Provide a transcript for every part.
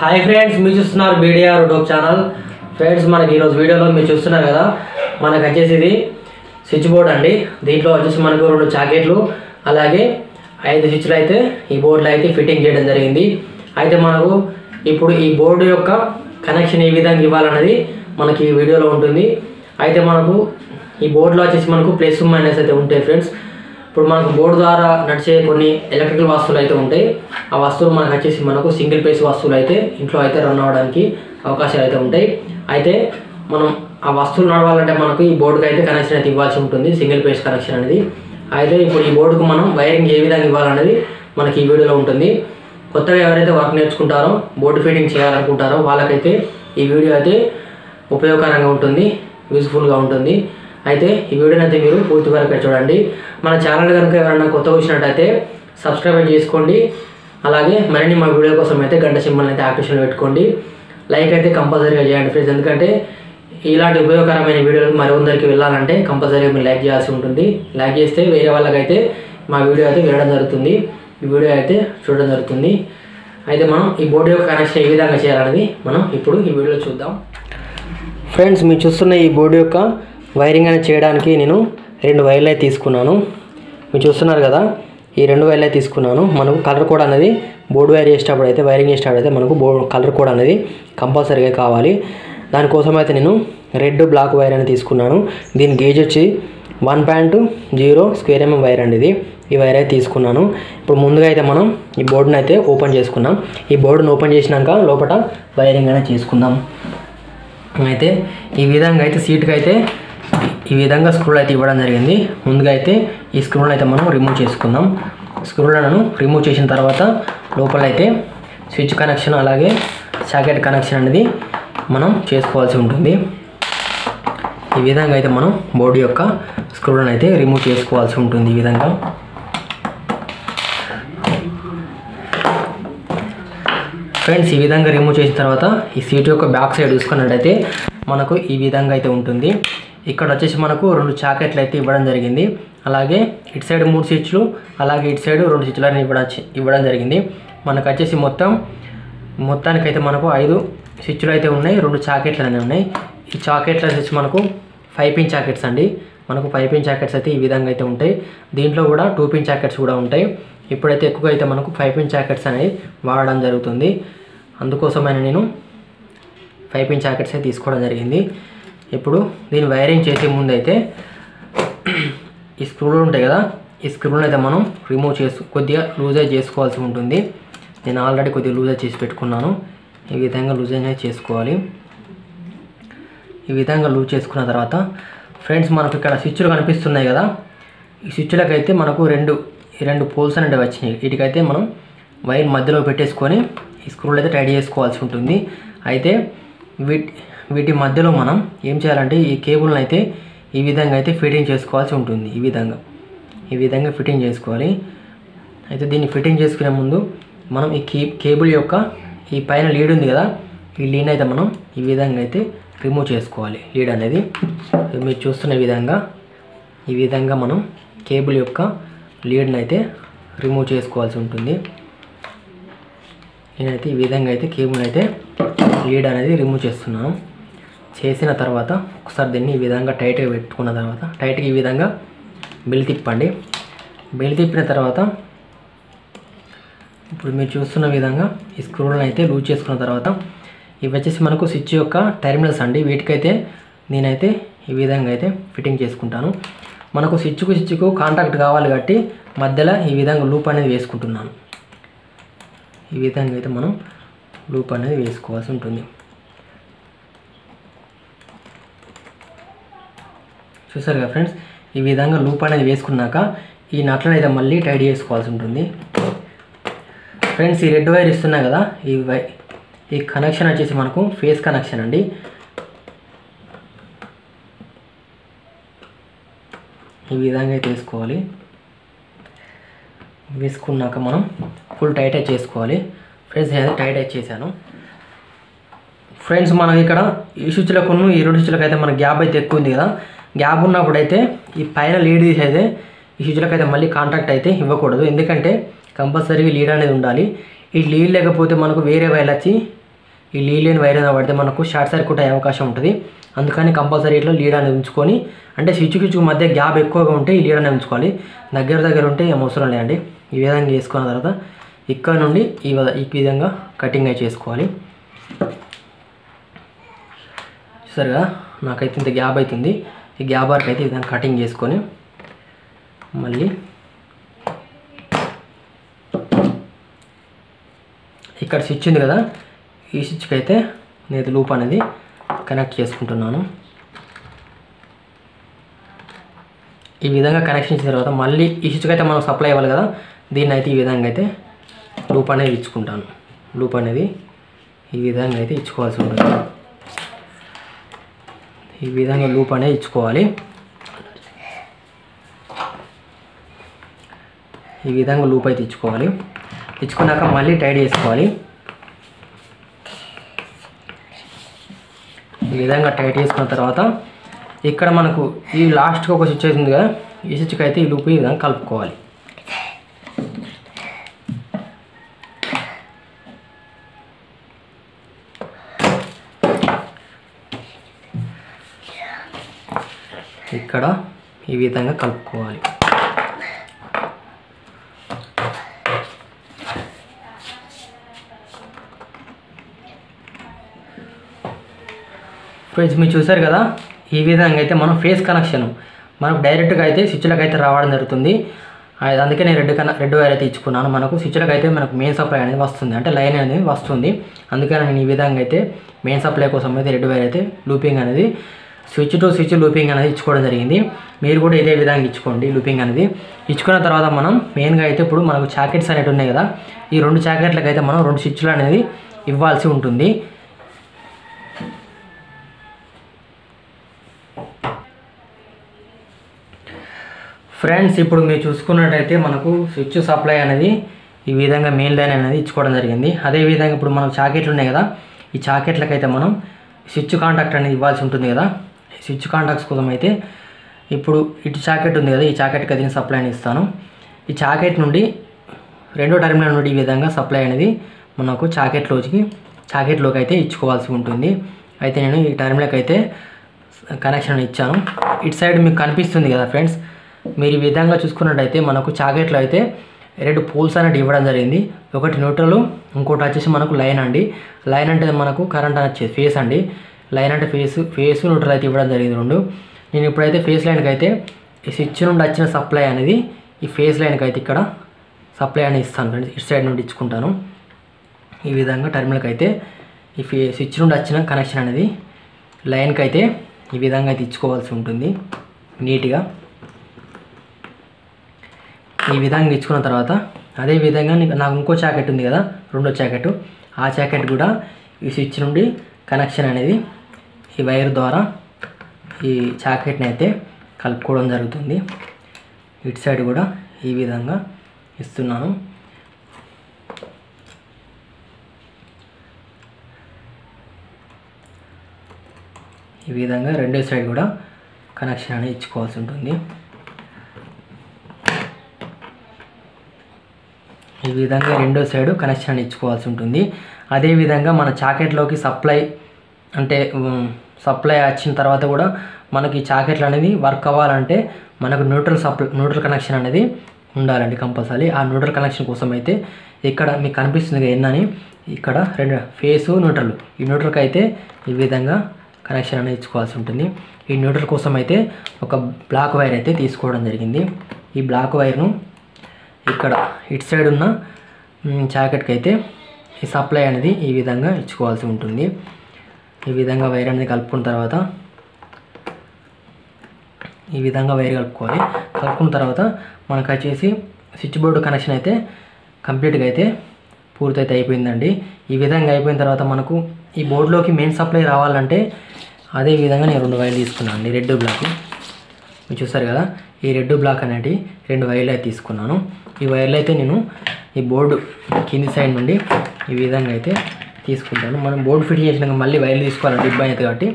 Hi friends, మీరు చూస్తున్నారు బీడీఆర్ YouTube channel. Friends, మనకి ఈరోజు వీడియోలో మీరు చూస్తున్నారు కదా, మనకు వచ్చేసి ఇది స్విచ్ బోర్డ్ అండి. దీంట్లో వచ్చేసి మనకు 2 జాకెట్లు అలాగే 5 స్విచ్లు అయితే ఈ బోర్డులో అయితే ఫిట్టింగ్ చేయడం జరిగింది. అయితే మనకు ఇప్పుడు ఈ బోర్డు యొక్క కనెక్షన్ ఏ విధంగా ఇవ్వాలన్నది మనకి ఈ వీడియోలో ఉంటుంది. అయితే మనకు ఈ బోర్డులో వచ్చేసి మనకు ప్లస్ మైనస్ అయితే ఉంటాయి ఫ్రెండ్స్. ఇప్పుడు మనకు బోర్డు ద్వారా నడిచే కొన్ని ఎలక్ట్రికల్ వస్తువులు అయితే ఉంటాయి. ఆ వస్తువులు మనకు వచ్చేసి మనకు సింగిల్ ఫేస్ వస్తువులు అయితే ఇంట్లో అయితే రన్ అవ్వడానికి అవకాశాలు అయితే ఉంటాయి. అయితే మనం ఆ వస్తువులు నడవాలంటే మనకు ఈ బోర్డుకి అయితే కనెక్షన్ అయితే ఇవ్వాల్సి ఉంటుంది, సింగిల్ ఫేస్ కనెక్షన్ అనేది. అయితే ఇప్పుడు ఈ బోర్డుకు మనం వైరింగ్ ఏ విధంగా ఇవ్వాలనేది మనకి ఈ వీడియోలో ఉంటుంది. కొత్తగా ఎవరైతే వర్క్ నేర్చుకుంటారో, బోర్డు ఫిట్టింగ్ చేయాలనుకుంటారో వాళ్ళకైతే ఈ వీడియో అయితే ఉపయోగకరంగా ఉంటుంది, యూజ్ఫుల్గా ఉంటుంది. అయితే ఈ వీడియోని అయితే మీరు పూర్తి వరకు చూడండి. మన ఛానల్ కనుక ఎవరైనా కొత్తగా వచ్చినట్టయితే సబ్స్క్రైబ్ చేసుకోండి. అలాగే మరిన్ని మా వీడియో కోసం అయితే గంట సింబల్ని అయితే యాక్టివేషన్లో పెట్టుకోండి. లైక్ అయితే కంపల్సరీగా చేయండి ఫ్రెండ్స్, ఎందుకంటే ఇలాంటి ఉపయోగకరమైన వీడియోలు మరికొందరికి వెళ్ళాలంటే కంపల్సరీగా మీరు లైక్ చేయాల్సి ఉంటుంది. లైక్ చేస్తే వేరే వాళ్ళకైతే మా వీడియో అయితే వెళ్ళడం జరుగుతుంది, ఈ వీడియో అయితే చూడడం జరుగుతుంది. అయితే మనం ఈ బోర్డు యొక్క కనెక్షన్ ఏ విధంగా చేయాలనేది మనం ఇప్పుడు ఈ వీడియోలో చూద్దాం. ఫ్రెండ్స్, మీరు చూస్తున్న ఈ బోర్డు యొక్క వైరింగ్ అనేది చేయడానికి నేను 2 వైర్లు అయితే తీసుకున్నాను. మీరు చూస్తున్నారు కదా, ఈ 2 వైర్లు అయితే తీసుకున్నాను. మనకు కలర్ కోడ్ అనేది బోర్డు వైర్ చేసేటప్పుడు అయితే, వైరింగ్ చేసేటప్పుడు అయితే మనకు కలర్ కోడ్ అనేది కంపల్సరీగా కావాలి. దానికోసం అయితే నేను రెడ్ బ్లాక్ వైర్ అని తీసుకున్నాను. దీని గేజ్ వచ్చి 1.0 స్క్వేర్ mm వైర్ అండి ఇది. ఈ వైర్ అయితే తీసుకున్నాను. ఇప్పుడు ముందుగా అయితే మనం ఈ బోర్డుని అయితే ఓపెన్ చేసుకున్నాం. ఈ బోర్డును ఓపెన్ చేసినాక లోపల వైరింగ్ అనేది చేసుకుందాం. అయితే ఈ విధంగా అయితే సీట్కి అయితే ఈ విధంగా స్క్రూలు అయితే ఇవ్వడం జరిగింది. ముందుగా అయితే ఈ స్క్రూలను అయితే మనం రిమూవ్ చేసుకుందాం. స్క్రూలను రిమూవ్ చేసిన తర్వాత లోపల అయితే స్విచ్ కనెక్షన్ అలాగే సాకెట్ కనెక్షన్ అనేది మనం చేసుకోవాల్సి ఉంటుంది. ఈ విధంగా అయితే మనం బోర్డు యొక్క స్క్రూలను అయితే రిమూవ్ చేసుకోవాల్సి ఉంటుంది. ఈ విధంగా ఫ్రెండ్స్, ఈ విధంగా రిమూవ్ చేసిన తర్వాత ఈ సీట్ యొక్క బ్యాక్ సైడ్ చూసుకున్నట్టయితే మనకు ఈ విధంగా అయితే ఉంటుంది. ఇక్కడ వచ్చేసి మనకు 2 చాకెట్లు అయితే ఇవ్వడం జరిగింది. అలాగే ఇటు సైడ్ 3 స్విచ్లు అలాగే ఇటు సైడ్ 2 స్విచ్లను ఇవ్వడం జరిగింది. మనకు వచ్చేసి మొత్తానికైతే మనకు 5 స్విచ్లు అయితే ఉన్నాయి, 2 చాకెట్లు అనేవి ఉన్నాయి. ఈ చాకెట్లు వచ్చేసి మనకు 5 పిన్ చాకెట్స్ అండి. మనకు 5 పిన్ చాకెట్స్ అయితే ఈ విధంగా అయితే ఉంటాయి. దీంట్లో కూడా 2 పిన్ చాకెట్స్ కూడా ఉంటాయి. ఇప్పుడైతే ఎక్కువగా అయితే మనకు 5 పిన్ చాకెట్స్ అనేవి వాడడం జరుగుతుంది. అందుకోసమైనా నేను 5 పిన్ చాకెట్స్ అయితే తీసుకోవడం జరిగింది. ఇప్పుడు దీన్ని వైరింగ్ చేసే ముందు అయితే ఈ స్క్రూలు ఉంటాయి కదా, ఈ స్క్రూలను అయితే మనం రిమూవ్ కొద్దిగా లూజైజ్ చేసుకోవాల్సి ఉంటుంది. నేను ఆల్రెడీ కొద్దిగా లూజైజ్ చేసి పెట్టుకున్నాను. ఈ విధంగా లూజైజ్ చేసుకోవాలి. ఈ విధంగా లూజ్ చేసుకున్న తర్వాత ఫ్రెండ్స్, మనకు ఇక్కడ స్విచ్లు కనిపిస్తున్నాయి కదా, ఈ స్విచ్లకైతే మనకు రెండు పోల్స్ అనేవి వచ్చినాయి. వీటికైతే మనం వైర్ మధ్యలో పెట్టేసుకొని ఈ స్క్రూలు అయితే టైట్ చేసుకోవాల్సి ఉంటుంది. అయితే వీటి మధ్యలో మనం ఏం చేయాలంటే ఈ కేబుల్ని అయితే ఈ విధంగా అయితే ఫిట్టింగ్ చేసుకోవాల్సి ఉంటుంది. ఈ విధంగా ఫిట్టింగ్ చేసుకోవాలి. అయితే దీన్ని ఫిట్టింగ్ చేసుకునే ముందు మనం ఈ కేబుల్ యొక్క ఈ పైన లీడ్ ఉంది కదా, ఈ లీడ్ అయితే మనం ఈ విధంగా అయితే రిమూవ్ చేసుకోవాలి. లీడ్ అనేది మీరు చూస్తున్న ఈ విధంగా మనం కేబుల్ యొక్క లీడ్ని అయితే రిమూవ్ చేసుకోవాల్సి ఉంటుంది. నేనైతే ఈ విధంగా అయితే కేబుల్ అయితే లీడ్ అనేది రిమూవ్ చేస్తున్నాను. చేసిన తర్వాత ఒకసారి దీన్ని ఈ విధంగా టైట్గా పెట్టుకున్న తర్వాత టైట్గా ఈ విధంగా బెల్ తిప్పండి. బెల్ తిప్పిన తర్వాత ఇప్పుడు మీరు చూస్తున్న విధంగా ఈ స్క్రూలను అయితే లూజ్ చేసుకున్న తర్వాత ఇవి వచ్చేసి మనకు స్విచ్ యొక్క టెర్మినల్స్ అండి. వీటికైతే నేనైతే ఈ విధంగా అయితే ఫిట్టింగ్ చేసుకుంటాను. మనకు స్విచ్కు కాంటాక్ట్ కావాలి కాబట్టి మధ్యలో ఈ విధంగా లూప్ అనేది వేసుకుంటున్నాను. ఈ విధంగా అయితే మనం లూప్ అనేది వేసుకోవాల్సి ఉంటుంది. చూసారు కదా ఫ్రెండ్స్, ఈ విధంగా లూప్ అనేది వేసుకున్నాక ఈ నట్లను అయితే మళ్ళీ టైట్ చేసుకోవాల్సి ఉంటుంది. ఫ్రెండ్స్, ఈ రెడ్ వైర్ ఇస్తున్నా కదా, ఈ కనెక్షన్ వచ్చేసి మనకు ఫేస్ కనెక్షన్ అండి. ఈ విధంగా అయితే వేసుకోవాలి. వేసుకున్నాక మనం ఫుల్ టైట్ చేసుకోవాలి. ఫ్రెండ్స్, నేను టైట్ చేశాను. ఫ్రెండ్స్, మనకి ఇక్కడ ఈ స్విచ్లకు ఈ 2 స్విచ్లకు అయితే మన గ్యాప్ అయితే ఎక్కువ ఉంది కదా, గ్యాప్ ఉన్నప్పుడైతే ఈ పైన లీడ్ తీసి అయితే ఈ స్విచ్లకు అయితే మళ్ళీ కాంటాక్ట్ అయితే ఇవ్వకూడదు. ఎందుకంటే కంపల్సరీగా లీడ్ అనేది ఉండాలి. ఈ లీడ్ లేకపోతే మనకు వేరే వైర్లు వచ్చి ఈ లీడ్ లేని వైర్ ఏదైనా పడితే మనకు షార్ట్ సర్క్యూట్ అయ్యే అవకాశం ఉంటుంది. అందుకని కంపల్సరీ ఇట్లా లీడ్ అనేది ఉంచుకొని, అంటే స్విచ్కి మధ్య గ్యాప్ ఎక్కువగా ఉంటే ఈ లీడ్ అనేది ఉంచుకోవాలి. దగ్గర ఉంటే ఏం అవసరం లేదండి. ఈ విధంగా చేసుకున్న తర్వాత ఇక్కడ నుండి ఈ విధంగా కటింగ్ అయితే చేసుకోవాలి. చూసారుగా నాకైతే ఇంత గ్యాప్ అవుతుంది. ఈ గ్యాప్ వరకు అయితే ఈ విధంగా కటింగ్ చేసుకొని మళ్ళీ ఇక్కడ స్విచ్ ఉంది కదా, ఈ స్విచ్కి అయితే నేను లూప్ అనేది కనెక్ట్ చేసుకుంటున్నాను. ఈ విధంగా కనెక్షన్ ఇచ్చిన తర్వాత మళ్ళీ ఈ స్విచ్కి అయితే మనం సప్లై అవ్వాలి కదా, దీన్ని అయితే ఈ విధంగా అయితే లూప్ అనేది ఇచ్చుకుంటాను. లూప్ అనేది ఈ విధంగా అయితే ఇచ్చుకోవాల్సి ఉంటుంది. ఈ విధంగా లూప్ అనేది ఇచ్చుకోవాలి. ఈ విధంగా లూప్ అయితే ఇచ్చుకోవాలి. ఇచ్చుకున్నాక మళ్ళీ టైట్ చేసుకోవాలి. ఈ విధంగా టైట్ చేసుకున్న తర్వాత ఇక్కడ మనకు ఈ లాస్ట్కి ఒక స్విచ్ అవుతుంది కదా, ఈ స్విచ్కి అయితే ఈ లూప్ ఈ విధంగా కలుపుకోవాలి. ఇక్కడ ఈ విధంగా కలుపుకోవాలి. ఫ్రెండ్స్ మీరు చూసారు కదా, ఈ విధంగా అయితే మనం ఫేస్ కనెక్షన్ మనకు డైరెక్ట్గా అయితే స్విచ్లకు అయితే రావడం జరుగుతుంది. అందుకే నేను రెడ్ వైర్ అయితే ఇచ్చుకున్నాను. మనకు స్విచ్లకు అయితే మనకు మెయిన్ సప్లై అనేది వస్తుంది, అంటే లైన్ అనేది వస్తుంది. అందుకని నేను ఈ విధంగా అయితే మెయిన్ సప్లై కోసం అయితే రెడ్ వైర్ అయితే లూపింగ్ అనేది స్విచ్ టు స్విచ్ లూపింగ్ అనేది ఇచ్చుకోవడం జరిగింది. మీరు కూడా ఇదే విధంగా ఇచ్చుకోండి. లూపింగ్ అనేది ఇచ్చుకున్న తర్వాత మనం మెయిన్గా అయితే ఇప్పుడు మనకు జాకెట్స్ అనేవి ఉన్నాయి కదా, ఈ 2 జాకెట్లకు అయితే మనం 2 స్విచ్లు అనేది ఇవ్వాల్సి ఉంటుంది. ఫ్రెండ్స్ ఇప్పుడు మీరు చూసుకున్నట్టయితే మనకు స్విచ్ సప్లై అనేది ఈ విధంగా మెయిన్ లైన్ అనేది ఇచ్చుకోవడం జరిగింది. అదేవిధంగా ఇప్పుడు మనకు జాకెట్లు ఉన్నాయి కదా, ఈ జాకెట్లకు అయితే మనం స్విచ్ కాంటాక్ట్ అనేది ఇవ్వాల్సి ఉంటుంది కదా. స్విచ్ కాంటాక్ట్స్ కోసం అయితే ఇప్పుడు ఇటు జాకెట్ ఉంది కదా, ఈ జాకెట్కి అయితే నేను సప్లై అనేది ఇస్తాను. ఈ జాకెట్ నుండి 2వ టెర్మినల్ నుండి ఈ విధంగా సప్లై అనేది మనకు జాకెట్లోకి అయితే ఇచ్చుకోవాల్సి ఉంటుంది. అయితే నేను ఈ టెర్మినల్కి అయితే కనెక్షన్ ఇచ్చాను. ఇటు సైడ్ మీకు కనిపిస్తుంది కదా ఫ్రెండ్స్, మీరు ఈ విధంగా చూసుకున్నట్టయితే మనకు జాకెట్లో అయితే 2 పోల్స్ అనేది ఇవ్వడం జరిగింది. ఒకటి న్యూట్రల్, ఇంకోటి వచ్చేసి మనకు లైన్ అండి. లైన్ అంటే మనకు కరెంట్ అనేది ఫేస్ అండి. లైన్ అంటే ఫేస్ న్యూట్రల్ అయితే ఇవ్వడం జరిగింది 2. నేను ఇప్పుడైతే ఫేస్ లైన్కి అయితే ఈ స్విచ్ నుండి వచ్చిన సప్లై అనేది ఈ ఫేస్ లైన్కి అయితే ఇక్కడ సప్లై అనేది ఇస్తాను ఫ్రెండ్స్. ఇటు సైడ్ నుండి ఇచ్చుకుంటాను. ఈ విధంగా టెర్మినల్కి అయితే ఈ స్విచ్ నుండి వచ్చిన కనెక్షన్ అనేది లైన్కి అయితే ఈ విధంగా అయితే ఇచ్చుకోవాల్సి ఉంటుంది నీట్గా. ఈ విధంగా ఇచ్చుకున్న తర్వాత అదేవిధంగా నాకు ఇంకో జాకెట్ ఉంది కదా, 2వ జాకెట్, ఆ జాకెట్ కూడా ఈ స్విచ్ నుండి కనెక్షన్ అనేది ఈ వైర్ ద్వారా ఈ జాకెట్ని అయితే కలుపుకోవడం జరుగుతుంది. ఇటు సైడ్ కూడా ఈ విధంగా ఇస్తున్నాను. ఈ విధంగా 2వ సైడ్ కూడా కనెక్షన్ అనేది ఇచ్చుకోవాల్సి ఉంటుంది. ఈ విధంగా 2వ సైడ్ కనెక్షన్ ఇచ్చుకోవాల్సి ఉంటుంది. అదేవిధంగా మన జాకెట్లోకి సప్లై వచ్చిన తర్వాత కూడా మనకి జాకెట్లు అనేది వర్క్ అవ్వాలంటే మనకు న్యూట్రల్ కనెక్షన్ అనేది ఉండాలండి కంపల్సరీ. ఆ న్యూట్రల్ కనెక్షన్ కోసం అయితే ఇక్కడ మీకు కనిపిస్తుంది ఏందని, ఇక్కడ 2 ఫేసు న్యూట్రల్, ఈ న్యూట్రల్కి అయితే ఈ విధంగా కనెక్షన్ అనేది ఇచ్చుకోవాల్సి ఉంటుంది. ఈ న్యూట్రల్ కోసం అయితే ఒక బ్లాక్ వైర్ అయితే తీసుకోవడం జరిగింది. ఈ బ్లాక్ వైర్ను ఇక్కడ ఇటు సైడ్ ఉన్న జాకెట్కి అయితే ఈ సప్లై అనేది ఈ విధంగా ఇచ్చుకోవాల్సి ఉంటుంది. ఈ విధంగా వైర్ అనేది కలుపుకున్న తర్వాత ఈ విధంగా వైర్ కలుపుకోవాలి. కలుపుకున్న తర్వాత మనకు వచ్చేసి స్విచ్ బోర్డు కనెక్షన్ అయితే కంప్లీట్గా అయితే పూర్తయితే అయిపోయిందండి. ఈ విధంగా అయిపోయిన తర్వాత మనకు ఈ బోర్డులోకి మెయిన్ సప్లై రావాలంటే అదే విధంగా నేను 2 వైర్లు తీసుకున్నాను అండి. రెడ్ బ్లాక్ మీరు చూస్తారు కదా, ఈ రెడ్ బ్లాక్ అనేది 2 వైర్లు అయితే తీసుకున్నాను. ఈ వైర్లు అయితే నేను ఈ బోర్డు కింది సైడ్ నుండి ఈ విధంగా అయితే తీసుకుంటాను. మనం బోర్డు ఫిట్ చేసినాక మళ్ళీ వైర్లు తీసుకోవాలంటే ఇబ్బంది అయితే కాబట్టి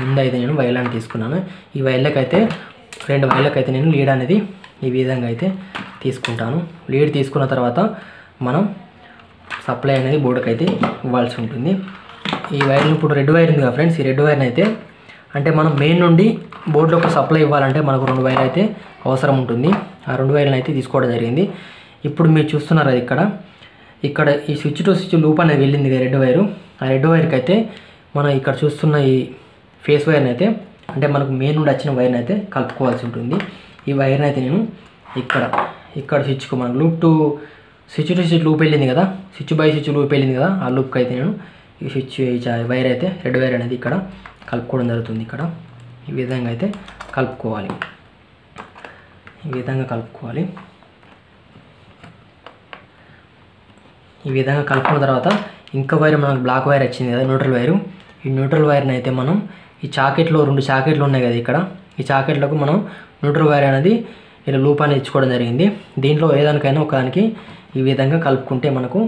ముందు అయితే నేను వైర్లను తీసుకున్నాను. ఈ వైర్లకైతే 2 వైర్లకైతే నేను లీడ్ అనేది ఈ విధంగా అయితే తీసుకుంటాను. లీడ్ తీసుకున్న తర్వాత మనం సప్లై అనేది బోర్డుకి అయితే ఇవ్వాల్సి ఉంటుంది. ఈ వైర్ని ఇప్పుడు రెడ్ వైర్ ఉంది కదా ఫ్రెండ్స్, ఈ రెడ్ వైర్ని అయితే అంటే మనం మెయిన్ నుండి బోర్డులోకి సప్లై ఇవ్వాలంటే మనకు 2 వైర్లు అయితే అవసరం ఉంటుంది. ఆ 2 వైర్లను అయితే తీసుకోవడం జరిగింది. ఇప్పుడు మీరు చూస్తున్నారు అది ఇక్కడ ఈ స్విచ్ టు స్విచ్ లూప్ అనేది వెళ్ళింది రెడ్ వైరు. ఆ రెడ్ వైర్కి అయితే మనం ఇక్కడ చూస్తున్న ఈ ఫేస్ వైర్ని అయితే అంటే మనకు మెయిన్ నుండి వచ్చిన వైర్ని అయితే కలుపుకోవాల్సి ఉంటుంది. ఈ వైర్ని అయితే నేను ఇక్కడ స్విచ్కు మన లూప్ టు స్విచ్ లూప్ వెళ్ళింది కదా, స్విచ్ బై స్విచ్ లూప్ వెళ్ళింది కదా, ఆ లూప్కి అయితే నేను ఈ వైర్ అయితే రెడ్ వైర్ అనేది ఇక్కడ కలుపుకోవడం జరుగుతుంది. ఇక్కడ ఈ విధంగా అయితే కలుపుకోవాలి. ఈ విధంగా కలుపుకున్న తర్వాత ఇంకా వైర్ మనకు బ్లాక్ వైర్ వచ్చింది కదా, న్యూట్రల్ వైరు. ఈ న్యూట్రల్ వైర్ని అయితే మనం ఈ చాకెట్లో 2 చాకెట్లు ఉన్నాయి కదా ఇక్కడ, ఈ చాకెట్లకు మనం న్యూట్రల్ వైర్ అనేది ఇలా లూప్ అనేది ఇచ్చుకోవడం జరిగింది. దీంట్లో ఏదానికైనా ఒకదానికి ఈ విధంగా కలుపుకుంటే మనకు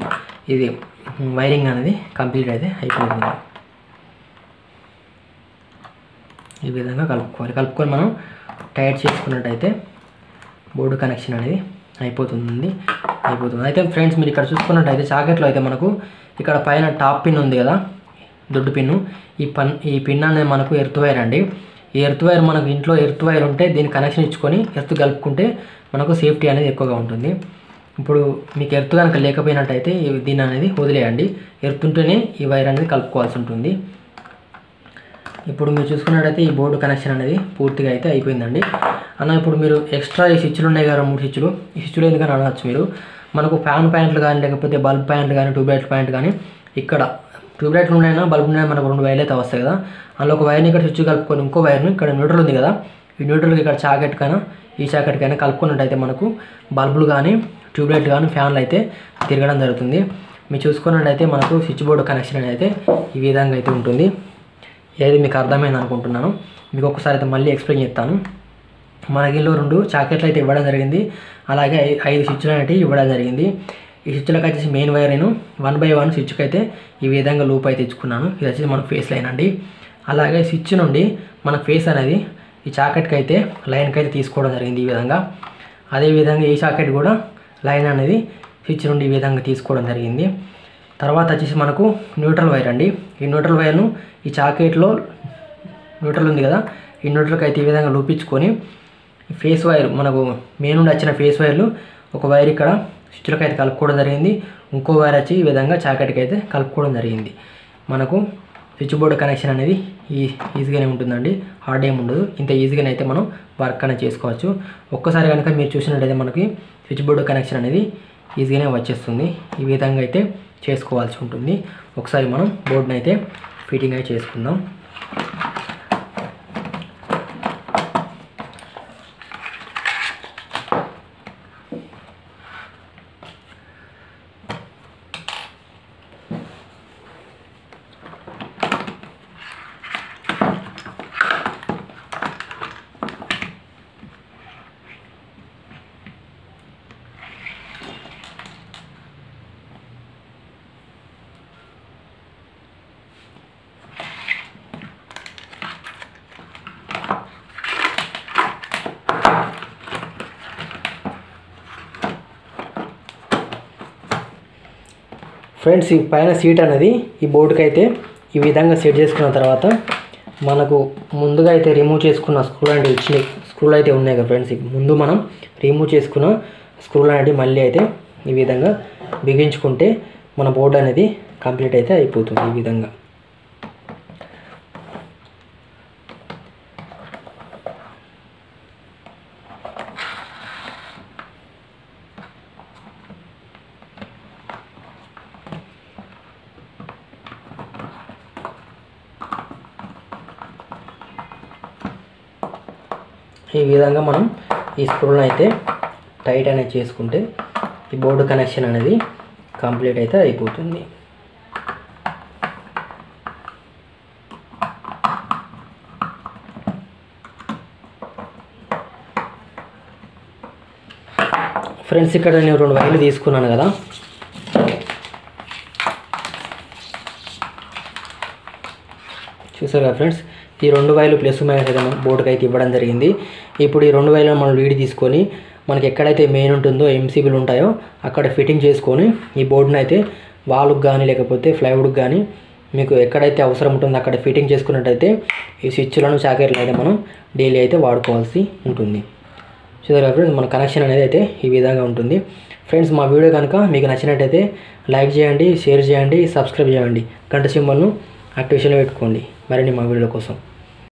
ఇది వైరింగ్ అనేది కంప్లీట్ అయితే అయిపోతుంది. ఈ విధంగా కలుపుకొని మనం టైట్ చేసుకున్నట్టయితే బోర్డు కనెక్షన్ అనేది అయిపోతుంది. అయితే ఫ్రెండ్స్ మీరు ఇక్కడ చూసుకున్నట్టయితే చాకెట్లో అయితే మనకు ఇక్కడ పైన టాప్ పిన్ ఉంది కదా, దొడ్డు పిన్ను, ఈ పిన్ అనేది మనకు ఎర్త్ వైర్ అండి. ఈ ఎర్త్ వైర్ మనకు ఇంట్లో ఎర్త్ వైర్ ఉంటే దీన్ని కనెక్షన్ ఇచ్చుకొని ఎర్త్ కలుపుకుంటే మనకు సేఫ్టీ అనేది ఎక్కువగా ఉంటుంది. ఇప్పుడు మీకు ఎర్త్ కనుక లేకపోయినట్టయితే దీన్ని అనేది వదిలేయండి, ఎర్త్ ఉంటేనే ఈ వైర్ అనేది కలుపుకోవాల్సి ఉంటుంది. ఇప్పుడు మీరు చూసుకున్నట్టయితే ఈ బోర్డు కనెక్షన్ అనేది పూర్తిగా అయితే అయిపోయిందండి. ఇప్పుడు మీరు ఎక్స్ట్రా ఈ స్విచ్లు ఉన్నాయి కదా 3 స్విచ్లు, ఈ స్విచ్లు ఎందుకని అనవచ్చు మీరు. మనకు ఫ్యాన్ పాయింట్లు కానీ లేకపోతే బల్బ్ పాయింట్లు కానీ ట్యూబ్లైట్ పాయింట్ కానీ ఇక్కడ ట్యూబ్లైట్లు ఉన్నాయినా బల్బ్ ఉన్నాయా మనకు 2 వైర్లు అయితే వస్తాయి కదా, అందులో ఒక వైర్ని ఇక్కడ స్విచ్ కలుపుకొని ఇంకో వైర్ని ఇక్కడ న్యూట్రల్ ఉంది కదా, ఈ న్యూట్రల్కి ఇక్కడ చాకెట్కైనా ఈ చాకెట్కైనా కలుపుకున్నట్టయితే మనకు బల్బులు కానీ ట్యూబ్లైట్లు కానీ ఫ్యాన్లు అయితే తిరగడం జరుగుతుంది. మీరు చూసుకున్నట్టయితే మనకు స్విచ్ బోర్డు కనెక్షన్ అయితే ఈ విధంగా అయితే ఉంటుంది. ఏది మీకు అర్థమైంది అనుకుంటున్నాను. మీకు ఒకసారి అయితే మళ్ళీ ఎక్స్ప్లెయిన్ చేస్తాను. మనకి ఇందులో 2 చాకెట్లు అయితే ఇవ్వడం జరిగింది, అలాగే 5 స్విచ్లు అనేవి ఇవ్వడం జరిగింది. ఈ స్విచ్లకు వచ్చేసి మెయిన్ వైర్ నేను 1 by 1 స్విచ్కి అయితే ఈ విధంగా లూప్ అయితే ఇచ్చుకున్నాను. ఇది వచ్చేసి మన ఫేస్ లైన్ అండి. అలాగే స్విచ్ నుండి మన ఫేస్ అనేది ఈ చాకెట్కి అయితే లైన్కి అయితే తీసుకోవడం జరిగింది ఈ విధంగా. అదేవిధంగా ఈ చాకెట్ కూడా లైన్ అనేది స్విచ్ నుండి ఈ విధంగా తీసుకోవడం జరిగింది. తర్వాత వచ్చేసి మనకు న్యూట్రల్ వైర్ అండి. ఈ న్యూట్రల్ వైర్ను ఈ చాకెట్లో న్యూట్రల్ ఉంది కదా, ఈ న్యూట్రల్కి అయితే ఈ విధంగా లూపించుకొని ఫేస్ వైర్ మనకు మెయిన్ నుండి వచ్చిన ఫేస్ వైర్లు ఒక వైర్ ఇక్కడ స్విచ్లకు అయితే కలుపుకోవడం జరిగింది, ఇంకో వైర్ వచ్చి ఈ విధంగా చాకెట్కి అయితే కలుపుకోవడం జరిగింది. మనకు స్విచ్ బోర్డు కనెక్షన్ అనేది ఈజీగానే ఉంటుందండి, హార్డ్ ఏమి ఉండదు. ఇంత ఈజీగానే అయితే మనం వర్క్ అనేది చేసుకోవచ్చు. ఒక్కసారి కనుక మీరు చూసినట్టయితే మనకి స్విచ్ బోర్డు కనెక్షన్ అనేది ఈజీగానే వచ్చేస్తుంది. ఈ విధంగా అయితే చేసుకోవాల్సి ఉంటుంది. ఒకసారి మనం బోర్డుని అయితే ఫిట్టింగ్ అయితే చేసుకుందాం. ఫ్రెండ్స్ ఈ పైన సీట్ అనేది ఈ బోర్డుకి అయితే ఈ విధంగా సెట్ చేసుకున్న తర్వాత మనకు ముందుగా అయితే రిమూవ్ చేసుకున్న స్క్రూలు అయితే ఉన్నాయి కదా ఫ్రెండ్స్, ముందు మనం రిమూవ్ చేసుకున్న స్క్రూలు అనేవి మళ్ళీ అయితే ఈ విధంగా బిగించుకుంటే మన బోర్డు అనేది కంప్లీట్ అయితే అయిపోతుంది. ఈ విధంగా మనం ఈ స్క్రూలను అయితే టైట్ అనేది చేసుకుంటే ఈ బోర్డు కనెక్షన్ అనేది కంప్లీట్ అయితే అయిపోతుంది. ఫ్రెండ్స్ ఇక్కడ నేను 2 వైర్లు తీసుకున్నాను కదా, చూసారు కదా ఫ్రెండ్స్, ఈ 2 వైర్లు ప్లస్ మైనస్ అయితే మనం బోర్డుకి అయితే ఇవ్వడం జరిగింది. ఇప్పుడు ఈ 2 వైర్లను మనం లీడ్ తీసుకొని మనకి ఎక్కడైతే మెయిన్ ఉంటుందో ఎంసీబీలు ఉంటాయో అక్కడ ఫిట్టింగ్ చేసుకొని ఈ బోర్డుని అయితే వాల్కి కానీ లేకపోతే ప్లైవుడ్కి కానీ మీకు ఎక్కడైతే అవసరం ఉంటుందో అక్కడ ఫిట్టింగ్ చేసుకున్నట్టయితే ఈ స్విచ్లను చాకెట్లను అయితే మనం డైలీ అయితే వాడుకోవాల్సి ఉంటుంది. చూసారా ఫ్రెండ్స్, మన కనెక్షన్ అనేది అయితే ఈ విధంగా ఉంటుంది. ఫ్రెండ్స్, మా వీడియో కనుక మీకు నచ్చినట్టయితే లైక్ చేయండి, షేర్ చేయండి, సబ్స్క్రైబ్ చేయండి, గంట సింబల్ను యాక్టివేషన్లో పెట్టుకోండి మరిన్ని మా వీడియోల కోసం.